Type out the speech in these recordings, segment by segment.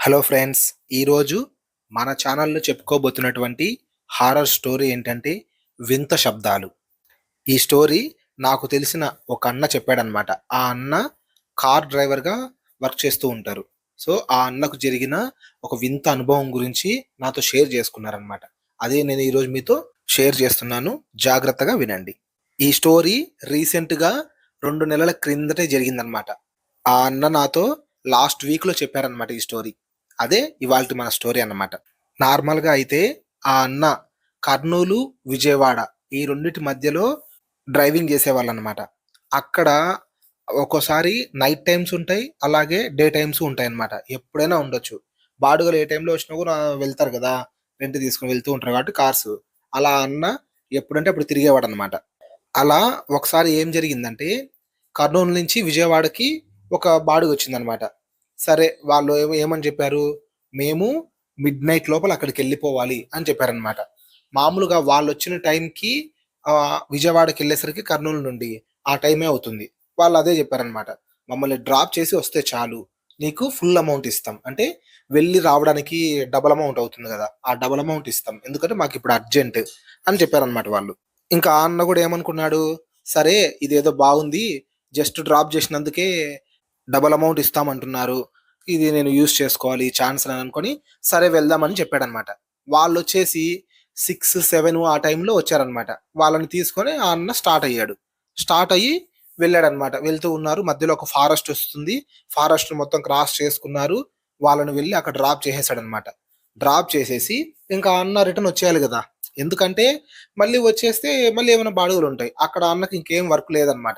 Hello friends, ఈరోజు మన ఛానల్లో చెప్పుకోబోతున్నటువంటి హారర్ స్టోరీ ఏంటంటే వింత శబ్దాలు. ఈ స్టోరీ నాకు తెలిసిన ఒక అన్న చెప్పాడనమాట. ఆ అన్న కార్ డ్రైవర్‌గా వర్క్ చేస్తూ ఉంటారు. సో, ఆ అన్నకు జరిగిన ఒక వింత అనుభవం గురించి నాతో షేర్ చేసుకున్నారనమాట. అదే నేను ఈరోజు మీతో షేర్ చేస్తున్నాను. జాగ్రత్తగా వినండి. ఈ స్టోరీ రీసెంట్‌గా 2 నెలల క్రిందటే జరిగిందనమాట. ఆ అన్న నాతో లాస్ట్ వీక్‌లో చెప్పారనమాట ఈ స్టోరీ. అదే ఇవాల్టి మన స్టోరీ అన్నమాట. నార్మల్‌గా అయితే ఆ అన్న కర్నూలు, విజయవాడ ఈ రెండిటి మధ్యలో డ్రైవింగ్ చేసేవాళ్ళనమాట. అక్కడ ఒక్కోసారి నైట్ టైమ్స్ ఉంటాయి. అలాగే డే టైమ్స్ ఉంటాయన్నమాట. ఎప్పుడైనా ఉండొచ్చు. బాడుగలు ఏ టైంలో వచ్చినా కూడా వెళ్తారు గదా! రెంట్ తీసుకొని వెళ్తూ ఉంటారు కాబట్టి కార్స్. అలా అన్న ఎప్పుడంటే అప్పుడు తిరిగేవాడనమాట. అలా ఒకసారి ఏం జరిగిందంటే, కర్నూలు నుంచి విజయవాడకి ఒక బాడుగొచ్చిందనమాట. సరే వాళ్ళు ఏమని చెప్పారు, మేము మిడ్‌నైట్ లోపల అక్కడికెళ్ళిపోవాలి అని చెప్పారనమాట. మామూలుగా వాళ్ళొచ్చిన టైంకి విజయవాడకెళ్ళేసరికి కర్నూలు నుండి ఆ టైమే అవుతుంది. వాళ్ళదే చెప్పారనమాట. మమ్మల్ని డ్రాప్ చేసి వస్తే చాలు. నీకు ఫుల్ అమౌంట్ ఇస్తాం. అంటే వెళ్లి రావడానికి డబుల్ అమౌంట్ అవుతుంది గదా! ఆ డబుల్ అమౌంట్ ఇస్తాం. ఎందుకంటే మాకిప్పుడు అర్జెంట్ అని చెప్పారనమాట వాళ్ళు. ఇంకా ఆ అన్న గూడా ఏమనుకున్నాడు, సరే ఇదేదో బాగుంది. జస్ట్ డ్రాప్ జేసినందుకే డబుల్ అమౌంట్ ఇస్తామంటున్నారు. ఇది నేను యూజ్ చేసుకోవాలి ఈ ఛాన్స్ అని అనుకోని, సరే వెళ్దామని చెప్పాడనమాట. వాళ్ళొచ్చేసి 6, 7 ఆ టైంలో వచ్చారనమాట. వాళ్ళని తీసుకొని ఆ అన్న స్టార్ట్ అయ్యాడు. స్టార్ట్ అయ్యి వెళ్ళాడనమాట. వెళ్తూ ఉన్నారు. మధ్యలో ఒక ఫారెస్ట్ వస్తుంది. ఫారెస్ట్ మొత్తం క్రాస్ చేసుకున్నారు. వాళ్ళని వెళ్లి అక్కడ డ్రాప్ చేసేసాడనమాట. డ్రాప్ చేసేసి ఇంకా ఆ అన్న రిటర్న్ వచ్చేయాలి గదా! ఎందుకంటే మళ్ళీ వచ్చేస్తే మళ్ళీ ఏమైనా బాడుగలుంటాయి. అక్కడ అన్నకి ఇంకేం వర్క్ లేదనమాట.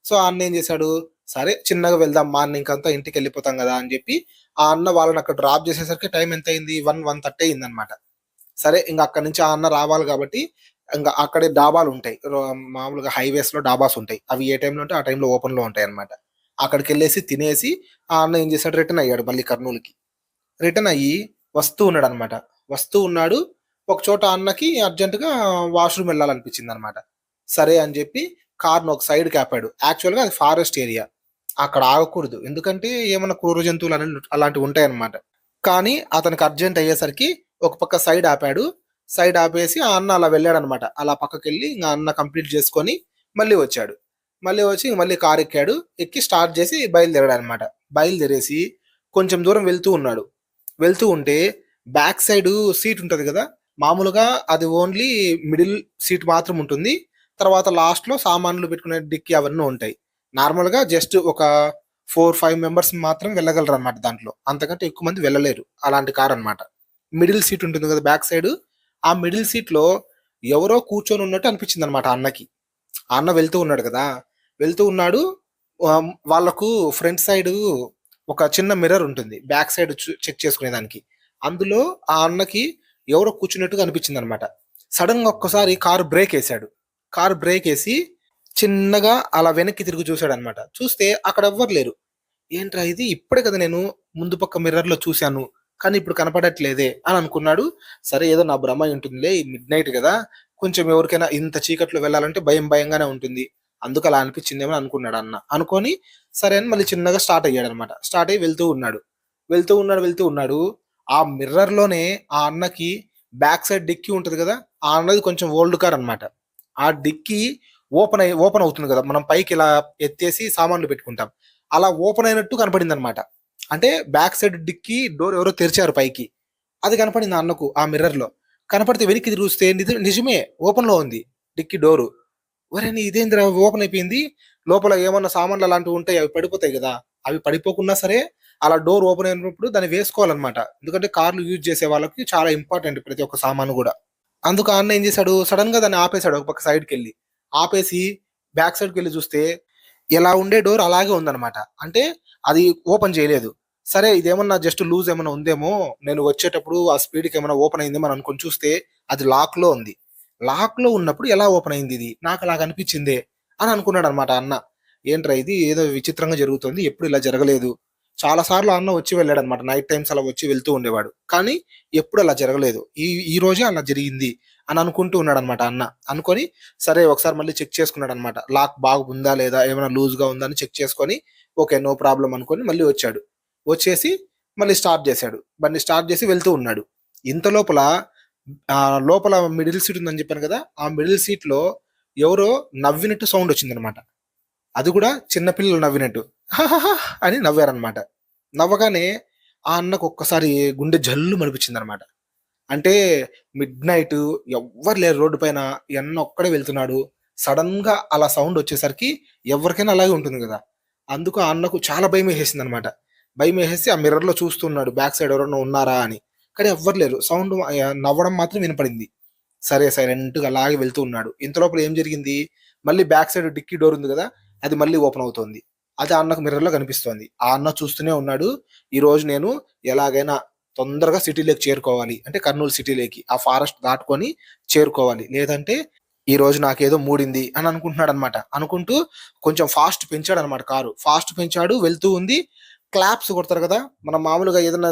సో, ఆ అన్న ఏం చేశాడు, సరే చిన్నగా వెళ్దాం మార్నింగ్ అంతా ఇంటికెళ్ళిపోతాం గదా! అని జెప్పి ఆ అన్న వాళ్ళని అక్కడ డ్రాప్ చేసేసరికి టైం ఎంతయింది 1:30 అయిందనమాట. సరే ఇంక అక్కడి నుంచి ఆ అన్న రావాలి గాబట్టి ఇంగ అక్కడే డాబాలుంటాయి. మామూలుగా హైవేస్‌లో డాబాస్ ఉంటాయి. అవి ఏ టైంలో ఉంటే ఆ టైంలో ఓపెన్‌లో ఉంటాయన్నమాట. అక్కడికెళ్ళేసి తినేసి ఆ అన్న ఏం చేశాడు రిటర్న్ అయ్యాడు మళ్ళీ కర్నూలుకి. రిటర్న్ అయ్యి వస్తూ ఉన్నాడనమాట. వస్తూ ఉన్నాడు. ఒక చోట అన్నకి అర్జెంట్‌గా వాష్‌రూమ్ ఎళ్ళాలనిపించిందనమాట. సరే అని జెప్పి కార్‌ని ఒక సైడ్‌కి ఆపాడు. యాక్చువల్‌గా అది ఫారెస్ట్ ఏరియా. అక్కడ ఆగకూడదు. ఎందుకంటే ఏమన్నా క్రూర జంతువులు అలాంటివి ఉంటాయన్నమాట. కానీ అతనికి అర్జెంట్ అయ్యేసరికి ఒక పక్క సైడ్ ఆపాడు. సైడ్ ఆపేసి ఆ అన్న అలా వెళ్ళాడనమాట. అలా పక్కకెళ్ళి ఇంగ అన్న కంప్లీట్ చేసుకొని మళ్ళీ వచ్చాడు. మళ్ళీ వచ్చి మళ్ళీ కారెక్కాడు. ఎక్కి స్టార్ట్ చేసి బయలుదేరాడనమాట. బయలుదేరేసి కొంచెం దూరం వెళ్తూ ఉన్నాడు. వెళ్తూ ఉంటే బ్యాక్ సైడు సీట్ ఉంటది గదా! మామూలుగా అది ఓన్లీ మిడిల్ సీట్ మాత్రం ఉంటుంది. తర్వాత లాస్ట్‌లో సామాన్లు పెట్టుకునే డిక్కీ అవన్నీ ఉంటాయి. నార్మల్‌గా జస్ట్ ఒక 4, 5 మెంబర్స్ మాత్రం వెళ్ళగలరనమాట దాంట్లో. అంతకంటే ఎక్కువ మంది వెళ్ళలేరు. అలాంటి కారనమాట. మిడిల్ సీట్ ఉంటుంది గదా! Back side. ఆ మిడిల్ సీట్‌లో ఎవరో కూర్చొనున్నట్టు అనిపించిందనమాట ఆ అన్నకి. ఆ అన్న వెళ్తూ ఉన్నాడు గదా! వెళ్తూ ఉన్నాడు. వాళ్ళకు ఫ్రంట్ సైడు ఒక చిన్న మిర్రర్ ఉంటుంది. బ్యాక్ సైడ్ చెక్ చేసుకునేదానికి. అందులో ఆ అన్నకి ఎవరో కూర్చున్నట్టుగా అనిపించిందనమాట. సడెన్‌గా ఒక్కసారి కారు బ్రేకేసాడు. కారు బ్రేకేసి చిన్నగా అలా వెనక్కి తిరిగి చూసాడనమాట. చూస్తే అక్కడ ఎవ్వరు లేరు. ఏంట్రా ఇది ఇప్పుడే కదా నేను ముందు పక్క మిర్రర్‌లో చూసాను. కానీ ఇప్పుడు కనపడట్లేదే అని అనుకున్నాడు. సరే ఏదో నా భ్రమ అయి ఉంటుందిలే మిడ్‌నైట్ గదా! కొంచెం ఎవరికైనా ఇంత చీకట్లో వెళ్ళాలంటే భయంగానే ఉంటుంది. అందుకు అలా అనిపించిందేమో అనుకున్నాడు అన్న. అనుకోని సరే అని మళ్ళీ చిన్నగా స్టార్ట్ అయ్యాడనమాట. స్టార్ట్ అయ్యి వెళ్తూ ఉన్నాడు. ఆ మిర్రర్‌లోనే ఆ అన్నకి బ్యాక్ సైడ్ డిక్కీ ఉంటది గదా! ఆ అన్నది కొంచెం ఓల్డ్ కార్ అనమాట. ఆ డిక్కీ ఓపెన్ అవుతుంది గదా! మనం పైకి ఇలా ఎత్తేసి సామాన్లు పెట్టుకుంటాం. అలా ఓపెన్ అయినట్టు కనపడిందనమాట. అంటే బ్యాక్ సైడ్ డిక్కీ డోర్ ఎవరో తెరిచారు పైకి. అది కనపడింది ఆ అన్నకు ఆ మిర్రర్‌లో. కనపడితే వెనక్కి తిరిగి చూస్తే నిజమే ఓపెన్‌లో ఉంది డిక్కీ డోరు. ఒరేయ్! ఇదేందిరా ఓపెన్ అయిపోయింది. లోపల ఏమన్నా సామాన్లు అలాంటివి ఉంటాయి. అవి పడిపోతాయి గదా! అవి పడిపోకున్నా సరే అలా డోర్ ఓపెన్ అయినప్పుడు దాన్ని వేసుకోవాలన్నమాట. ఎందుకంటే కార్లు యూజ్ చేసే వాళ్ళకి చాలా ఇంపార్టెంట్ ప్రతి ఒక్క సామాను గూడా. అందుకు ఆ అన్న ఏం చేశాడు సడెన్‌గా దాన్ని ఆపేసాడు ఒక పక్క సైడ్‌కెళ్ళి. ఆపేసి బ్యాక్ సైడ్‌కెళ్ళి చూస్తే ఎలా ఉండే డోర్ అలాగే ఉందన్నమాట. అంటే అది ఓపెన్ చేయలేదు. సరే ఇదేమన్నా జస్ట్ లూజ్ ఏమన్నా ఉందేమో, నేను వచ్చేటప్పుడు ఆ స్పీడ్‌కి ఏమైనా ఓపెన్ అయిందేమో అని అనుకోని చూస్తే అది లాక్‌లో ఉంది. లాక్‌లో ఉన్నప్పుడు ఎలా ఓపెన్ అయిందిది? నాకలాగ అనిపిచ్చిందే అని అనుకున్నాడన్నమాట ఆ అన్న. ఏంట్రా ఇది ఏదో విచిత్రంగా జరుగుతోంది. ఎప్పుడు ఇలా జరగలేదు. చాలా సార్లు ఆ అన్న వచ్చి వెళ్ళాడన్నమాట. నైట్ టైమ్స్ అలా వచ్చి వెళ్తూ ఉండేవాడు. కానీ ఎప్పుడు అలా జరగలేదు. ఈ రోజే అలా జరిగింది అని అనుకుంటూ ఉన్నాడన్నమాట ఆ అన్న. అనుకోని సరే ఒకసారి మళ్ళీ చెక్ చేసుకున్నాడన్నమాట. లాక్ బాగుందా లేదా? ఏమైనా లూజ్‌గా ఉందా అని చెక్ చేసుకొని ఓకే. నో ప్రాబ్లమ్ అనుకోని మళ్ళీ వచ్చాడు. వచ్చేసి మళ్ళీ స్టార్ట్ చేశాడు. బండి స్టార్ట్ చేసి వెళ్తూ ఉన్నాడు. ఇంత లోపల లోపల మిడిల్ సీట్ ఉందని చెప్పాను కదా! ఆ మిడిల్ సీట్‌లో ఎవరో నవ్వినట్టు సౌండ్ వచ్చిందనమాట. అది కూడా చిన్న పిల్లలు నవ్వినట్టు. హాహాహా అని నవ్వారనమాట. నవ్వగానే ఆ అన్నకు ఒక్కసారి గుండె జల్లుమనిపించిందనమాట. అంటే మిడ్‌నైట్ ఎవ్వరు లేరు రోడ్డు పైన. ఈ అన్న ఒక్కడే వెళ్తున్నాడు. సడెన్‌గా అలా సౌండ్ వచ్చేసరికి ఎవరికైనా అలాగే ఉంటుంది గదా! అందుకు ఆ అన్నకు చాలా భయమేసేసిందనమాట. భయమేసేసి ఆ మిర్రర్‌లో చూస్తున్నాడు బ్యాక్ సైడ్ ఎవరైనా ఉన్నారా అని. కానీ ఎవ్వరు లేరు. సౌండ్ నవ్వడం మాత్రం వినపడింది. సరే సైలెంట్‌గా అలాగే వెళ్తూ ఉన్నాడు. ఇంత లోపల ఏం జరిగింది? మళ్ళీ బ్యాక్ సైడ్ డిక్కీ డోర్ ఉంది గదా! అది మళ్ళీ ఓపెన్ అవుతోంది. అది ఆ అన్నకు మిర్రర్‌లో కనిపిస్తోంది. ఆ అన్న చూస్తూనే ఉన్నాడు. ఈరోజు నేను ఎలాగైనా తొందరగా సిటీలోకి చేరుకోవాలి. అంటే కర్నూలు సిటీలోకి. ఆ ఫారెస్ట్ దాటుకొని చేరుకోవాలి. లేదంటే ఈరోజు నాకేదో మూడింది అని అనుకుంటున్నాడనమాట. అనుకుంటూ కొంచెం ఫాస్ట్ పెంచాడనమాట కారు. ఫాస్ట్ పెంచాడు. వెళ్తూ ఉంది. క్లాప్స్ కొడతారు కదా! మనం మామూలుగా ఏదన్నా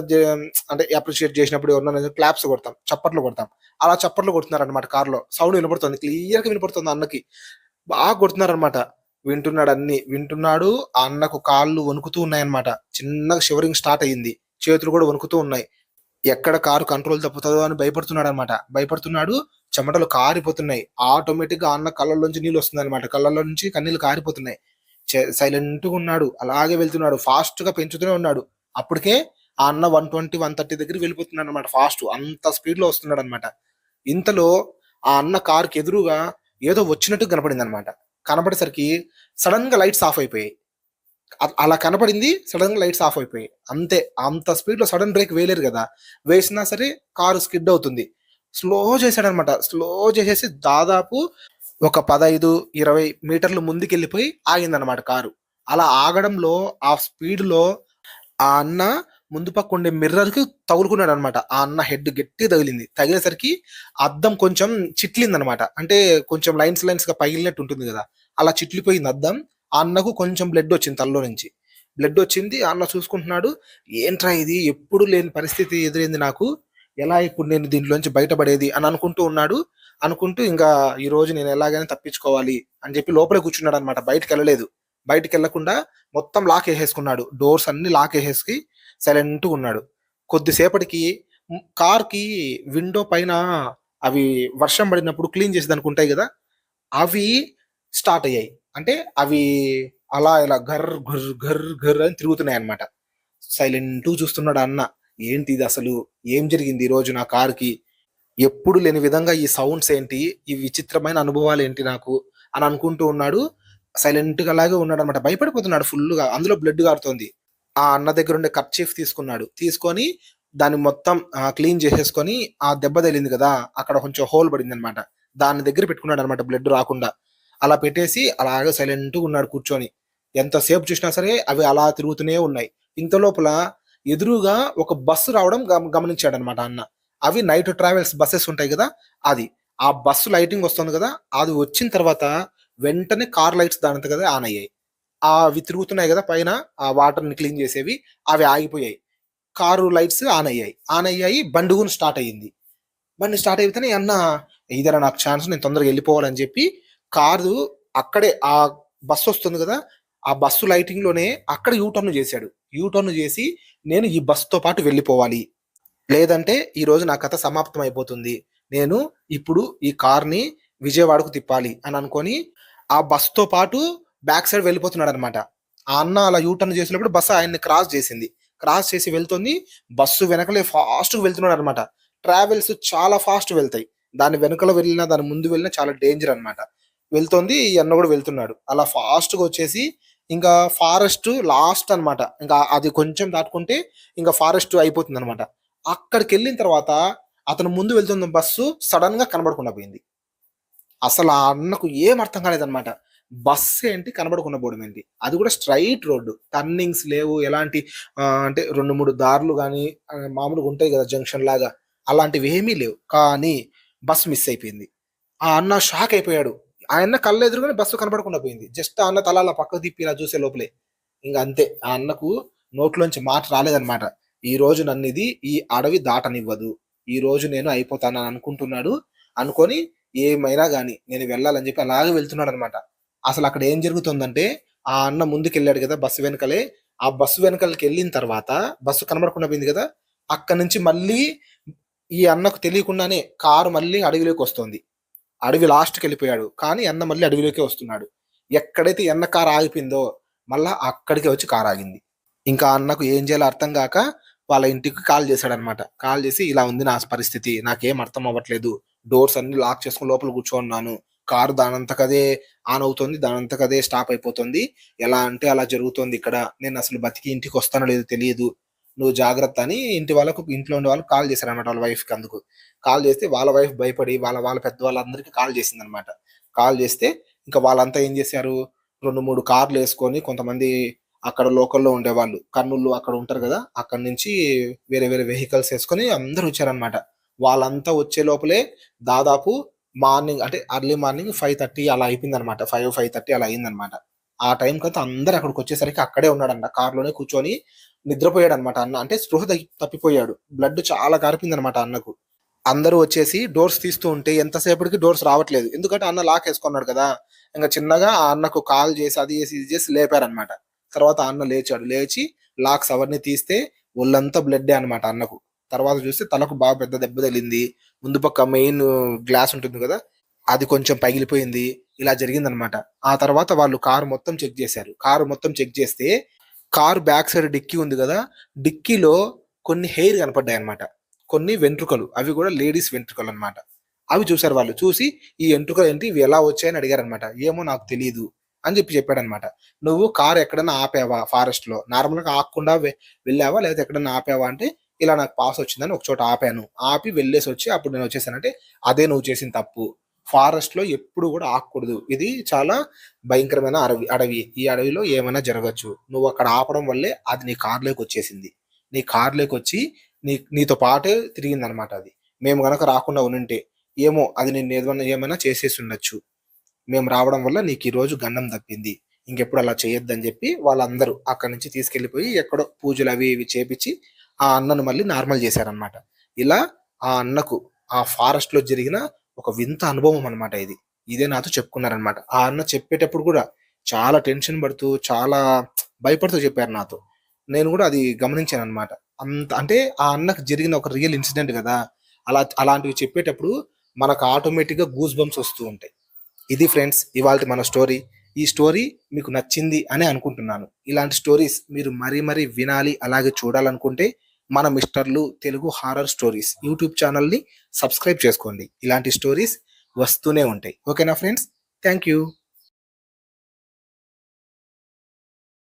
అంటే అప్రిషియేట్ చేసినప్పుడు ఎవరినైనా క్లాప్స్ కొడతాం. చప్పట్లు కొడతాం. అలా చప్పట్లు కొడుతున్నారనమాట కార్‌లో. సౌండ్ వినపడుతుంది. క్లియర్‌గా వినపడుతుంది ఆ అన్నకి. బాగా కొడుతున్నారనమాట. వింటున్నాడు అన్నీ. వింటున్నాడు. ఆ అన్నకు కాళ్ళు వణుకుతూ ఉన్నాయన్నమాట. చిన్నగా షివరింగ్ స్టార్ట్ అయింది. చేతులు కూడా వణుకుతూ ఉన్నాయి. ఎక్కడ కారు కంట్రోల్ తప్పుతదో అని భయపడుతున్నాడనమాట. భయపడుతున్నాడు. చెమటలు కారిపోతున్నాయి. ఆటోమేటిక్‌గా ఆ అన్న కళ్ళల్లోంచి నీళ్లొస్తున్నాయన్నమాట. కళ్ళల్లో నుంచి కన్నీళ్లు కారిపోతున్నాయి. సైలెంట్‌గా ఉన్నాడు. అలాగే వెళ్తున్నాడు. ఫాస్ట్‌గా పెంచుతూనే ఉన్నాడు. అప్పటికే ఆ అన్న 120, 130 దగ్గరికి వెళ్ళిపోతున్నాడన్నమాట ఫాస్ట్. అంత స్పీడ్‌లో వస్తున్నాడన్నమాట. ఇంతలో ఆ అన్న కారుకి ఎదురుగా ఏదో వచ్చినట్టు కనపడిందన్నమాట. కనపడేసరికి సడెన్‌గా లైట్స్ ఆఫ్ అయిపోయాయి. అలా కనపడింది. సడెన్‌గా లైట్స్ ఆఫ్ అయిపోయాయి. అంతే. అంత స్పీడ్‌లో సడెన్ బ్రేక్ వేయలేరు గదా! వేసినా సరే కారు స్కిడ్ అవుతుంది. స్లో చేశాడన్నమాట. స్లో చేసేసి దాదాపు ఒక 15, 20 మీటర్లు ముందుకెళ్ళిపోయి ఆగిందన్నమాట కారు. అలా ఆగడంలో ఆ స్పీడ్‌లో ఆ అన్న ముందు పక్కుండే మిర్రర్‌కి తగులుకున్నాడనమాట. ఆ అన్న హెడ్ గట్టిగా తగిలింది. తగిలేసరికి అద్దం కొంచెం చిట్లిందనమాట. అంటే కొంచెం లైన్స్‌గా పగిలినట్టు ఉంటుంది గదా! అలా చిట్లిపోయింది అద్దం. ఆ అన్నకు కొంచెం బ్లడొచ్చింది తలలో నుంచి. బ్లడొచ్చింది. ఆ అన్న చూసుకుంటున్నాడు. ఏంట్రా ఇది ఎప్పుడు లేని పరిస్థితి ఎదురైంది నాకు. ఎలా ఇప్పుడు నేను దీంట్లోంచి బయటపడేది అని అనుకుంటూ ఉన్నాడు. అనుకుంటూ ఇంకా ఈరోజు నేను ఎలాగైనా తప్పించుకోవాలి అని చెప్పి లోపలే కూర్చున్నాడనమాట. బయటికెళ్ళలేదు. బయటికెళ్ళకుండా మొత్తం లాకేసేసుకున్నాడు. డోర్స్ అన్నీ లాకేసేసి సైలెంట్‌గున్నాడు. కొద్దిసేపటికి కార్‌కి విండో పైన అవి వర్షం పడినప్పుడు క్లీన్ చేసేదానికుంటాయి గదా! అవి స్టార్ట్ అయ్యాయి. అంటే అవి అలా ఇలా ఘర్, ఘుర్, ఘర్, ఘర్ అని తిరుగుతున్నాయన్నమాట. సైలెంట్‌గా చూస్తున్నాడు ఆ అన్న. ఏంటిదసలు? ఏం జరిగింది ఈరోజు నా కార్‌కి? ఎప్పుడు లేని విధంగా ఈ సౌండ్స్ ఏంటి? ఈ విచిత్రమైన అనుభవాలేంటి నాకు? అని అనుకుంటూ ఉన్నాడు. సైలెంట్‌గా అలాగే ఉన్నాడన్నమాట. భయపడిపోతున్నాడు ఫుల్లుగా. అందులో బ్లడ్ గారుతోంది. ఆ అన్న దగ్గరుండే కర్చీఫ్ తీసుకున్నాడు. తీసుకొని దాన్ని మొత్తం క్లీన్ చేసేసుకొని ఆ దెబ్బ తగిలింది గదా! అక్కడ కొంచెం హోల్ పడిందనమాట. దాని దగ్గర పెట్టుకున్నాడనమాట బ్లడ్ రాకుండా. అలా పెట్టేసి అలాగే సైలెంట్‌గా ఉన్నాడు కూర్చొని. ఎంతసేపు చూసినా సరే అవి అలా తిరుగుతూనే ఉన్నాయి. ఇంత లోపల ఎదురుగా ఒక బస్సు రావడం గమనించాడనమాట ఆ అన్న. అవి నైట్ ట్రావెల్స్ బసెస్ ఉంటాయి గదా! అది. ఆ బస్సు లైటింగ్ వస్తుంది గదా! అది వచ్చిన తర్వాత వెంటనే కార్ లైట్స్ దానంతట అవే ఆన్ అయ్యాయి. అవి తిరుగుతున్నాయి గదా! పైన ఆ వాటర్‌ని క్లీన్ చేసేవి. అవి ఆగిపోయాయి. కారు లైట్స్ ఆన్ అయ్యాయి. ఆన్ అయ్యాయి. బండి గూడా స్టార్ట్ అయింది. బండి స్టార్ట్ అయితేనే అన్న ఇదేరా నాకు ఛాన్స్ నేను తొందరగా ఎళ్ళిపోవాలని జెప్పి కారు అక్కడే ఆ బస్సొస్తుంది గదా! ఆ బస్సు లైటింగ్‌లోనే అక్కడ యూ టర్న్ జేశాడు. యూ టర్న్ జేసి నేను ఈ బస్‌తో పాటు వెళ్ళిపోవాలి. లేదంటే ఈరోజు నా కథ సమాప్తం అయిపోతుంది. నేను ఇప్పుడు ఈ కార్‌ని విజయవాడకు తిప్పాలి అని అనుకోని ఆ బస్‌తో పాటు బ్యాక్ సైడ్ వెళ్ళిపోతున్నాడనమాట. ఆ అన్న అలా యూ టర్న్ చేసినప్పుడు బస్సు ఆయన్ని క్రాస్ చేసింది. క్రాస్ చేసి వెళ్తుంది. బస్సు వెనకలే ఫాస్ట్‌గా వెళ్తున్నాడనమాట. ట్రావెల్స్ చాలా ఫాస్ట్ వెళ్తాయి. దాని వెనకాల వెళ్ళినా, దాని ముందు వెళ్ళినా చాలా డేంజర్ అనమాట. వెళ్తోంది. ఈ అన్న కూడా వెళ్తున్నాడు. అలా ఫాస్ట్‌గా వచ్చేసి ఇంకా ఫారెస్ట్ లాస్ట్ అనమాట. ఇంకా అది కొంచెం దాటుకుంటే ఇంక ఫారెస్ట్ అయిపోతుందనమాట. అక్కడికెళ్ళిన తర్వాత అతను ముందు వెళ్తున్న బస్సు సడెన్‌గా కనబడకుండా పోయింది. అసలు ఆ అన్నకు ఏం అర్థం కాలేదన్నమాట. బస్సేంటి కనబడకుండా పోవడమేంటి? అది కూడా స్ట్రెయిట్ రోడ్డు. టర్నింగ్స్ లేవు. ఎలాంటి అంటే 2, 3 దారులు గాని మామూలుగా ఉంటాయి గదా! జంక్షన్ లాగా. అలాంటివేమీ లేవు. కానీ బస్ మిస్ అయిపోయింది. ఆ అన్న షాక్ అయిపోయాడు. ఆ అన్న కళ్ళెదురుగానే బస్సు కనపడకుండా పోయింది. జస్ట్ ఆ అన్న తల అలా పక్కకు తిప్పి ఇలా చూసే లోపలే. ఇంక అంతే. ఆ అన్నకు నోట్లోంచి మాట రాలేదన్నమాట. ఈరోజు నన్నిది ఈ అడవి దాటనివ్వదు. ఈరోజు నేను అయిపోతానని అనుకుంటున్నాడు. అనుకోని ఏమైనా గాని నేను వెళ్ళాలని చెప్పి అలాగే వెళ్తున్నాడన్నమాట. అసలక్కడ ఏం జరుగుతుందంటే, ఆ అన్న ముందుకెళ్ళాడు గదా! బస్సు వెనకాలే. ఆ బస్సు వెనకాలకి వెళ్ళిన తర్వాత బస్సు కనబడకుండా పోయింది కదా, అక్కడి నుంచి మళ్ళీ ఈ అన్నకు తెలియకుండానే కారు మళ్ళీ అడవిలోకి వస్తుంది. అడవి లాస్ట్కి వెళ్ళిపోయాడు, కానీ అన్న మళ్ళీ అడవిలోకే వస్తున్నాడు. ఎక్కడైతే ఎన్న కారు ఆగిపోయిందో మళ్ళా అక్కడికే వచ్చి కారు ఆగింది. ఇంకా అన్నకు ఏం చేయాలో అర్థం కాక వాళ్ళ ఇంటికి కాల్ చేశాడనమాట. కాల్ చేసి ఇలా ఉంది నా పరిస్థితి, నాకేం అర్థం అవ్వట్లేదు, డోర్స్ అన్ని లాక్ చేసుకుని లోపల కూర్చోన్నాను, కారు దానంతకదే ఆన్ అవుతుంది, దానంతకదే స్టాప్ అయిపోతుంది, ఎలా అంటే అలా జరుగుతుంది ఇక్కడ, నేను అసలు బతికి ఇంటికి వస్తానో లేదో తెలియదు, నువ్వు జాగ్రత్త అని ఇంట్లో ఉండే వాళ్ళకి కాల్ చేశారనమాట. వాళ్ళ వైఫ్కి అందుకు కాల్ చేస్తే వాళ్ళ వైఫ్ భయపడి వాళ్ళ వాళ్ళ పెద్ద వాళ్ళందరికీ కాల్ చేసింది అనమాట. కాల్ చేస్తే ఇంకా వాళ్ళంతా ఏం చేశారు, 2-3 కార్లు వేసుకొని కొంతమంది అక్కడ లోకల్లో ఉండేవాళ్ళు కర్నూలు అక్కడ ఉంటారు కదా, అక్కడ నుంచి వేరే వేరే వెహికల్స్ వేసుకొని అందరూ వచ్చారనమాట. వాళ్ళంతా వచ్చే లోపలే దాదాపు మార్నింగ్ అంటే ఎర్లీ మార్నింగ్ 5:30 అలా అయిపోయింది అనమాట. 5-5:30 అలా అయిందనమాట. ఆ టైం కంతా అందరు అక్కడికి వచ్చేసరికి అక్కడే ఉన్నాడంట, కార్లోనే కూర్చొని నిద్రపోయాడు అనమాట అన్న. అంటే స్పృహ తప్పిపోయాడు, బ్లడ్ చాలా కారిపోయింది అనమాట అన్నకు. అందరూ వచ్చేసి డోర్స్ తీస్తూ ఉంటే ఎంతసేపటికి డోర్స్ రావట్లేదు, ఎందుకంటే అన్న లాక్ వేసుకున్నాడు కదా. ఇంకా చిన్నగా ఆ అన్నకు కాల్ చేసి అది చేసి ఇది చేసి లేపారనమాట. తర్వాత ఆ అన్న లేచాడు, లేచి లాక్స్ అవన్నీ తీస్తే ఒళ్ళంతా బ్లడ్డే అనమాట అన్నకు. తర్వాత చూస్తే తలకు బాగా పెద్ద దెబ్బ తగిలింది, ముందు పక్క మెయిన్ గ్లాస్ ఉంటుంది కదా అది కొంచెం పగిలిపోయింది, ఇలా జరిగిందనమాట. ఆ తర్వాత వాళ్ళు కారు మొత్తం చెక్ చేశారు. కారు మొత్తం చెక్ చేస్తే కారు బ్యాక్ సైడ్ డిక్కీ ఉంది కదా, డిక్కీలో కొన్ని హెయిర్ కనపడ్డాయి అనమాట, కొన్ని వెంట్రుకలు, అవి కూడా లేడీస్ వెంట్రుకలు అనమాట. అవి చూసారు వాళ్ళు. చూసి ఈ వెంట్రుకలు ఏంటి, ఇవి ఎలా వచ్చాయని అడిగారనమాట. ఏమో నాకు తెలియదు అని చెప్పాడనమాట. నువ్వు కారు ఎక్కడన్నా ఆపావా ఫారెస్ట్ లో, నార్మల్ గా ఆగకుండా వెళ్ళావా లేకపోతే ఎక్కడన్నా ఆపావా అంటే, ఇలా నాకు పాస్ వచ్చిందని ఒక చోట ఆపాను, ఆపి వెళ్ళేసి వచ్చి అప్పుడు నేను వచ్చేసానంటే అదే నువ్వు చేసిన తప్పు. ఫారెస్ట్ లో ఎప్పుడు కూడా ఆగకూడదు, ఇది చాలా భయంకరమైన అడవి, ఈ అడవిలో ఏమైనా జరగచ్చు, నువ్వు అక్కడ ఆపడం వల్లే అది నీ కార్లోకి వచ్చేసింది, నీ కార్లోకి వచ్చి నీతో పాటే తిరిగింది అనమాట. అది మేము గనక రాకుండా ఉనింటే ఏమో అది నేను ఏమైనా చేసేసి ఉండొచ్చు, మేము రావడం వల్ల నీకు ఈ రోజు గండం తప్పింది, ఇంకెప్పుడు అలా చేయొద్దని చెప్పి వాళ్ళందరూ అక్కడి నుంచి తీసుకెళ్లిపోయి ఎక్కడో పూజలు అవి ఇవి చేపించి ఆ అన్నను మళ్ళీ నార్మల్ చేశారనమాట. ఇలా ఆ అన్నకు ఆ ఫారెస్ట్ లో జరిగిన ఒక వింత అనుభవం అనమాట ఇది. ఇదే నాతో చెప్పుకున్నారనమాట. ఆ అన్న చెప్పేటప్పుడు కూడా చాలా టెన్షన్ పడుతూ చాలా భయపడుతూ చెప్పారు నాతో. నేను కూడా అది గమనించాను అనమాట. అంత అంటే ఆ అన్నకు జరిగిన ఒక రియల్ ఇన్సిడెంట్ కదా, అలాంటివి చెప్పేటప్పుడు మనకు ఆటోమేటిక్ గా గూస్ బంప్స్ వస్తూ ఉంటాయి. ఇది ఫ్రెండ్స్ ఇవాళ మన స్టోరీ. ఈ స్టోరీ మీకు నచ్చింది అని అనుకుంటున్నాను. ఇలాంటి స్టోరీస్ మీరు మరీ మరీ వినాలి అలాగే చూడాలనుకుంటే మన మిస్టర్లు తెలుగు హారర్ స్టోరీస్ యూట్యూబ్ ఛానల్ని సబ్స్క్రైబ్ చేసుకోండి. ఇలాంటి స్టోరీస్ వస్తూనే ఉంటాయి. ఓకేనా ఫ్రెండ్స్, థ్యాంక్ యూ.